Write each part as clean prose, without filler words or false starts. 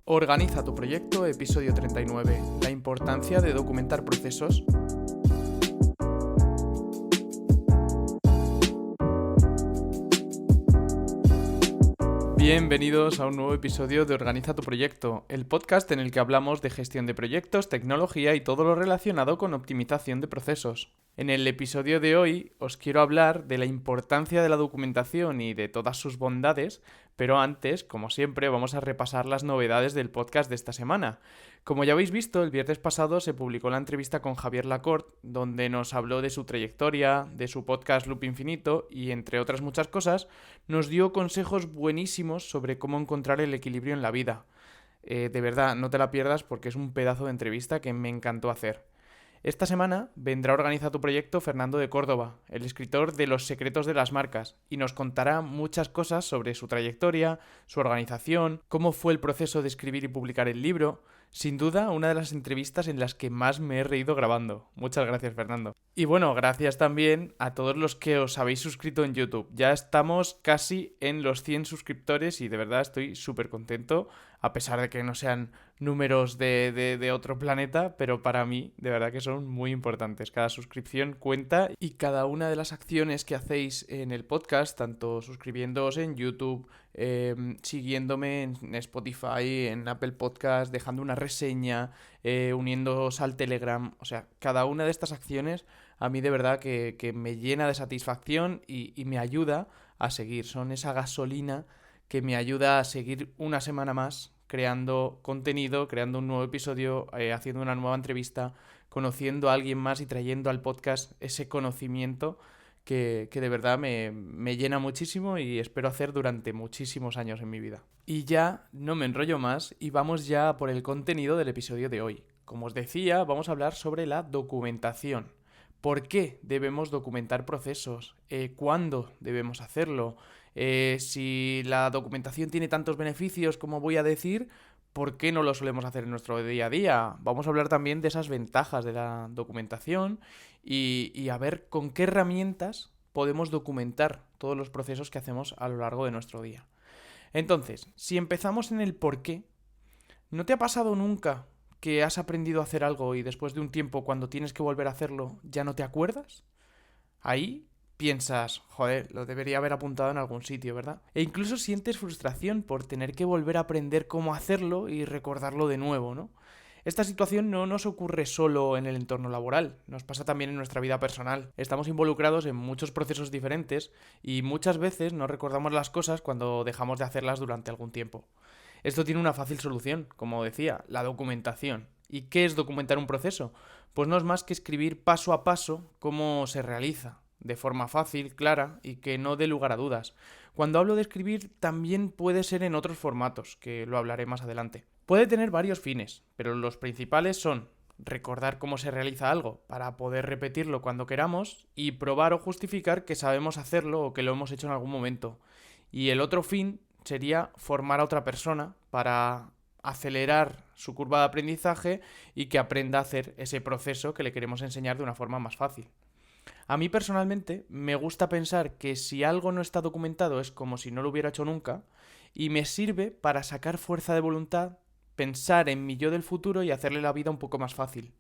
Organiza tu proyecto, episodio 39. La importancia de documentar procesos. Bienvenidos a un nuevo episodio de Organiza tu proyecto, el podcast en el que hablamos de gestión de proyectos, tecnología y todo lo relacionado con optimización de procesos. En el episodio de hoy os quiero hablar de la importancia de la documentación y de todas sus bondades, pero antes, como siempre, vamos a repasar las novedades del podcast de esta semana. Como ya habéis visto, el viernes pasado se publicó la entrevista con Javier Lacorte, donde nos habló de su trayectoria, de su podcast Loop Infinito y, entre otras muchas cosas, nos dio consejos buenísimos sobre cómo encontrar el equilibrio en la vida. De verdad, no te la pierdas porque es un pedazo de entrevista que me encantó hacer. Esta semana vendrá a Organiza tu proyecto Fernando de Córdoba, el escritor de Los secretos de las marcas, y nos contará muchas cosas sobre su trayectoria, su organización, cómo fue el proceso de escribir y publicar el libro. Sin duda, una de las entrevistas en las que más me he reído grabando. Muchas gracias, Fernando. Y bueno, gracias también a todos los que os habéis suscrito en YouTube. Ya estamos casi en los 100 suscriptores y de verdad estoy súper contento, a pesar de que no sean números de otro planeta, pero para mí de verdad que son muy importantes. Cada suscripción cuenta y cada una de las acciones que hacéis en el podcast, tanto suscribiéndoos en YouTube, siguiéndome en Spotify, en Apple Podcast, dejando una reseña, uniéndoos al Telegram, o sea, cada una de estas acciones a mí de verdad que me llena de satisfacción y me ayuda a seguir. Son esa gasolina que me ayuda a seguir una semana más creando contenido, creando un nuevo episodio, haciendo una nueva entrevista, conociendo a alguien más y trayendo al podcast ese conocimiento que de verdad me llena muchísimo y espero hacer durante muchísimos años en mi vida. Y ya no me enrollo más y vamos ya por el contenido del episodio de hoy. Como os decía, vamos a hablar sobre la documentación. ¿Por qué debemos documentar procesos? ¿Cuándo debemos hacerlo? Si la documentación tiene tantos beneficios como voy a decir, ¿por qué no lo solemos hacer en nuestro día a día? Vamos a hablar también de esas ventajas de la documentación y a ver con qué herramientas podemos documentar todos los procesos que hacemos a lo largo de nuestro día. Entonces, si empezamos en el por qué, ¿no te ha pasado nunca que has aprendido a hacer algo y después de un tiempo, cuando tienes que volver a hacerlo, ya no te acuerdas? Ahí piensas, joder, lo debería haber apuntado en algún sitio, ¿verdad? E incluso sientes frustración por tener que volver a aprender cómo hacerlo y recordarlo de nuevo, ¿no? Esta situación no nos ocurre solo en el entorno laboral, nos pasa también en nuestra vida personal. Estamos involucrados en muchos procesos diferentes y muchas veces no recordamos las cosas cuando dejamos de hacerlas durante algún tiempo. Esto tiene una fácil solución, como decía, la documentación. ¿Y qué es documentar un proceso? Pues no es más que escribir paso a paso cómo se realiza, de forma fácil, clara y que no dé lugar a dudas. Cuando hablo de escribir también puede ser en otros formatos, que lo hablaré más adelante. Puede tener varios fines, pero los principales son recordar cómo se realiza algo para poder repetirlo cuando queramos y probar o justificar que sabemos hacerlo o que lo hemos hecho en algún momento. Y el otro fin sería formar a otra persona para acelerar su curva de aprendizaje y que aprenda a hacer ese proceso que le queremos enseñar de una forma más fácil. A mí personalmente me gusta pensar que si algo no está documentado es como si no lo hubiera hecho nunca y me sirve para sacar fuerza de voluntad, pensar en mi yo del futuro y hacerle la vida un poco más fácil,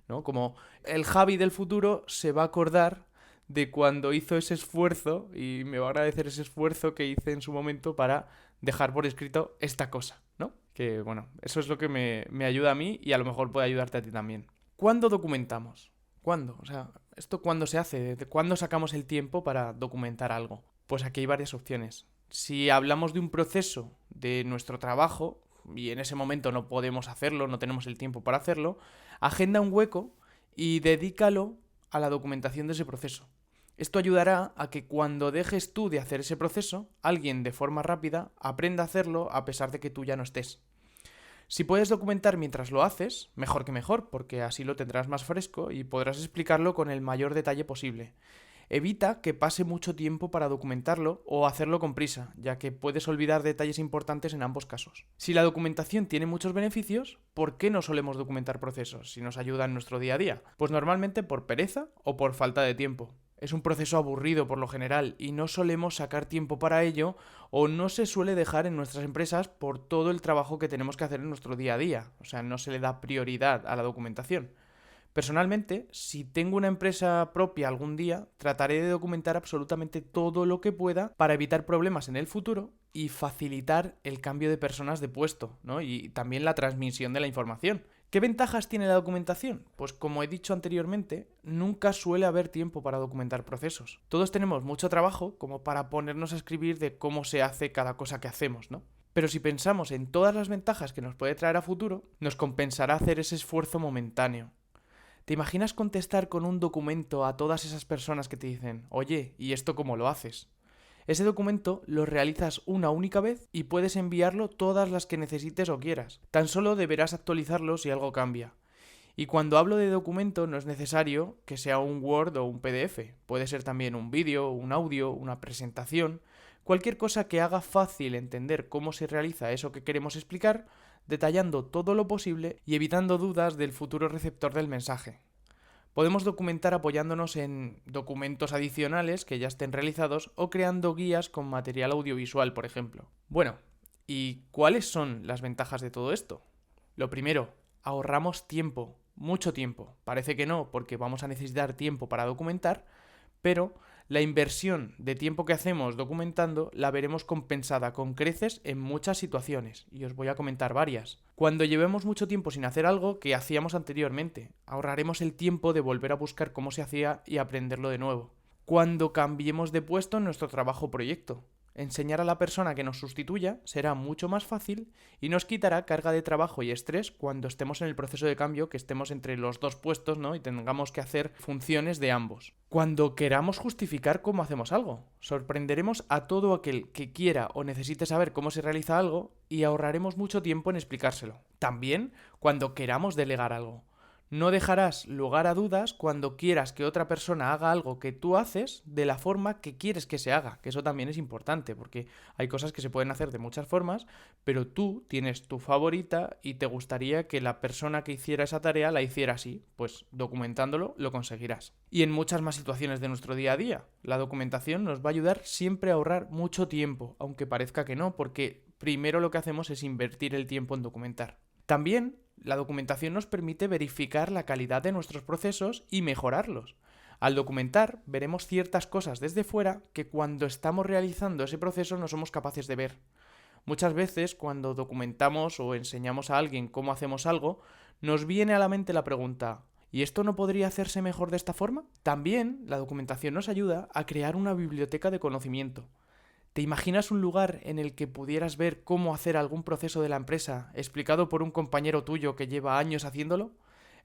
¿no? Como el Javi del futuro se va a acordar de cuando hizo ese esfuerzo y me va a agradecer ese esfuerzo que hice en su momento para dejar por escrito esta cosa, ¿no? Que bueno, eso es lo que me ayuda a mí y a lo mejor puede ayudarte a ti también. ¿Cuándo documentamos? ¿Cuándo? O sea, ¿esto cuándo se hace? ¿De cuándo sacamos el tiempo para documentar algo? Pues aquí hay varias opciones. Si hablamos de un proceso de nuestro trabajo y en ese momento no podemos hacerlo, no tenemos el tiempo para hacerlo, agenda un hueco y dedícalo a la documentación de ese proceso. Esto ayudará a que cuando dejes tú de hacer ese proceso, alguien de forma rápida aprenda a hacerlo a pesar de que tú ya no estés. Si puedes documentar mientras lo haces, mejor que mejor, porque así lo tendrás más fresco y podrás explicarlo con el mayor detalle posible. Evita que pase mucho tiempo para documentarlo o hacerlo con prisa, ya que puedes olvidar detalles importantes en ambos casos. Si la documentación tiene muchos beneficios, ¿por qué no solemos documentar procesos si nos ayuda en nuestro día a día? Pues normalmente por pereza o por falta de tiempo. Es un proceso aburrido por lo general y no solemos sacar tiempo para ello o no se suele dejar en nuestras empresas por todo el trabajo que tenemos que hacer en nuestro día a día. O sea, no se le da prioridad a la documentación. Personalmente, si tengo una empresa propia algún día, trataré de documentar absolutamente todo lo que pueda para evitar problemas en el futuro y facilitar el cambio de personas de puesto, ¿no? Y también la transmisión de la información. ¿Qué ventajas tiene la documentación? Pues como he dicho anteriormente, nunca suele haber tiempo para documentar procesos. Todos tenemos mucho trabajo como para ponernos a escribir de cómo se hace cada cosa que hacemos, ¿no? Pero si pensamos en todas las ventajas que nos puede traer a futuro, nos compensará hacer ese esfuerzo momentáneo. ¿Te imaginas contestar con un documento a todas esas personas que te dicen, oye, ¿y esto cómo lo haces? Ese documento lo realizas una única vez y puedes enviarlo todas las que necesites o quieras. Tan solo deberás actualizarlo si algo cambia. Y cuando hablo de documento no es necesario que sea un Word o un PDF. Puede ser también un vídeo, un audio, una presentación, cualquier cosa que haga fácil entender cómo se realiza eso que queremos explicar, detallando todo lo posible y evitando dudas del futuro receptor del mensaje. Podemos documentar apoyándonos en documentos adicionales que ya estén realizados o creando guías con material audiovisual, por ejemplo. Bueno, ¿y cuáles son las ventajas de todo esto? Lo primero, ahorramos tiempo, mucho tiempo. Parece que no, porque vamos a necesitar tiempo para documentar, pero la inversión de tiempo que hacemos documentando la veremos compensada con creces en muchas situaciones, y os voy a comentar varias. Cuando llevemos mucho tiempo sin hacer algo que hacíamos anteriormente, ahorraremos el tiempo de volver a buscar cómo se hacía y aprenderlo de nuevo. Cuando cambiemos de puesto en nuestro trabajo o proyecto, enseñar a la persona que nos sustituya será mucho más fácil y nos quitará carga de trabajo y estrés cuando estemos en el proceso de cambio, que estemos entre los dos puestos, ¿no? Y tengamos que hacer funciones de ambos. Cuando queramos justificar cómo hacemos algo, sorprenderemos a todo aquel que quiera o necesite saber cómo se realiza algo y ahorraremos mucho tiempo en explicárselo. También cuando queramos delegar algo. No dejarás lugar a dudas cuando quieras que otra persona haga algo que tú haces de la forma que quieres que se haga, que eso también es importante, porque hay cosas que se pueden hacer de muchas formas, pero tú tienes tu favorita y te gustaría que la persona que hiciera esa tarea la hiciera así, pues documentándolo lo conseguirás. Y en muchas más situaciones de nuestro día a día, la documentación nos va a ayudar siempre a ahorrar mucho tiempo, aunque parezca que no, porque primero lo que hacemos es invertir el tiempo en documentar. También la documentación nos permite verificar la calidad de nuestros procesos y mejorarlos. Al documentar, veremos ciertas cosas desde fuera que cuando estamos realizando ese proceso no somos capaces de ver. Muchas veces, cuando documentamos o enseñamos a alguien cómo hacemos algo, nos viene a la mente la pregunta, ¿y esto no podría hacerse mejor de esta forma? También la documentación nos ayuda a crear una biblioteca de conocimiento. ¿Te imaginas un lugar en el que pudieras ver cómo hacer algún proceso de la empresa explicado por un compañero tuyo que lleva años haciéndolo?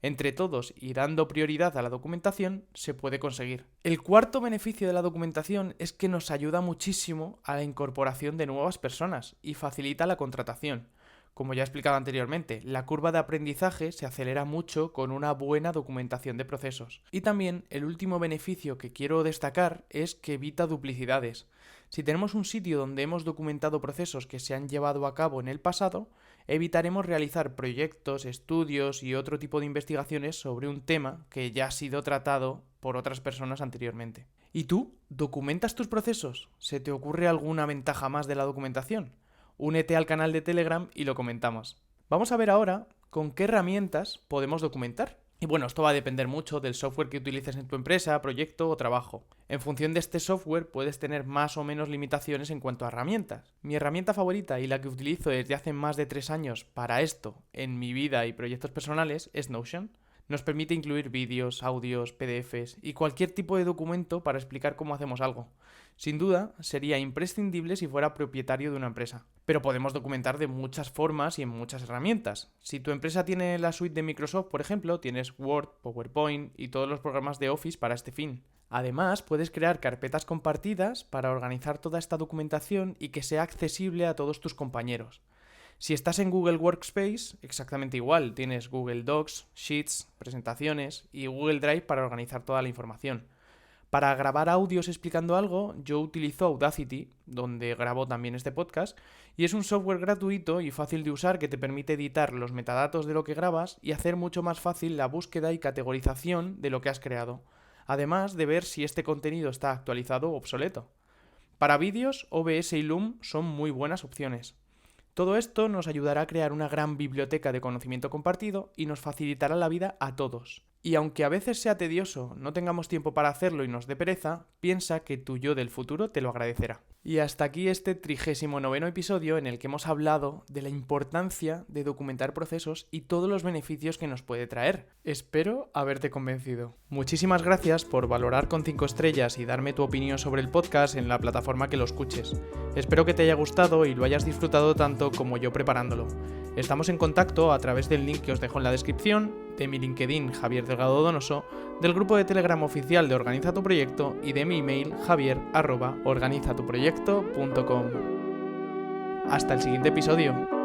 Entre todos y dando prioridad a la documentación, se puede conseguir. El cuarto beneficio de la documentación es que nos ayuda muchísimo a la incorporación de nuevas personas y facilita la contratación. Como ya he explicado anteriormente, la curva de aprendizaje se acelera mucho con una buena documentación de procesos. Y también el último beneficio que quiero destacar es que evita duplicidades. Si tenemos un sitio donde hemos documentado procesos que se han llevado a cabo en el pasado, evitaremos realizar proyectos, estudios y otro tipo de investigaciones sobre un tema que ya ha sido tratado por otras personas anteriormente. ¿Y tú? ¿Documentas tus procesos? ¿Se te ocurre alguna ventaja más de la documentación? Únete al canal de Telegram y lo comentamos. Vamos a ver ahora con qué herramientas podemos documentar. Y bueno, esto va a depender mucho del software que utilices en tu empresa, proyecto o trabajo. En función de este software puedes tener más o menos limitaciones en cuanto a herramientas. Mi herramienta favorita y la que utilizo desde hace más de 3 años para esto en mi vida y proyectos personales es Notion. Nos permite incluir vídeos, audios, PDFs y cualquier tipo de documento para explicar cómo hacemos algo. Sin duda, sería imprescindible si fuera propietario de una empresa. Pero podemos documentar de muchas formas y en muchas herramientas. Si tu empresa tiene la suite de Microsoft, por ejemplo, tienes Word, PowerPoint y todos los programas de Office para este fin. Además, puedes crear carpetas compartidas para organizar toda esta documentación y que sea accesible a todos tus compañeros. Si estás en Google Workspace, exactamente igual, tienes Google Docs, Sheets, presentaciones y Google Drive para organizar toda la información. Para grabar audios explicando algo, yo utilizo Audacity, donde grabo también este podcast, y es un software gratuito y fácil de usar que te permite editar los metadatos de lo que grabas y hacer mucho más fácil la búsqueda y categorización de lo que has creado. además de ver si este contenido está actualizado o obsoleto. Para vídeos, OBS y Loom son muy buenas opciones. Todo esto nos ayudará a crear una gran biblioteca de conocimiento compartido y nos facilitará la vida a todos. Y aunque a veces sea tedioso, no tengamos tiempo para hacerlo y nos dé pereza, piensa que tu yo del futuro te lo agradecerá. Y hasta aquí este 39º episodio en el que hemos hablado de la importancia de documentar procesos y todos los beneficios que nos puede traer. Espero haberte convencido. Muchísimas gracias por valorar con 5 estrellas y darme tu opinión sobre el podcast en la plataforma que lo escuches. Espero que te haya gustado y lo hayas disfrutado tanto como yo preparándolo. Estamos en contacto a través del link que os dejo en la descripción, de mi LinkedIn Javier Delgado Donoso, del grupo de Telegram oficial de Organiza tu Proyecto y de mi email javier@organizatuproyecto.com. Hasta el siguiente episodio.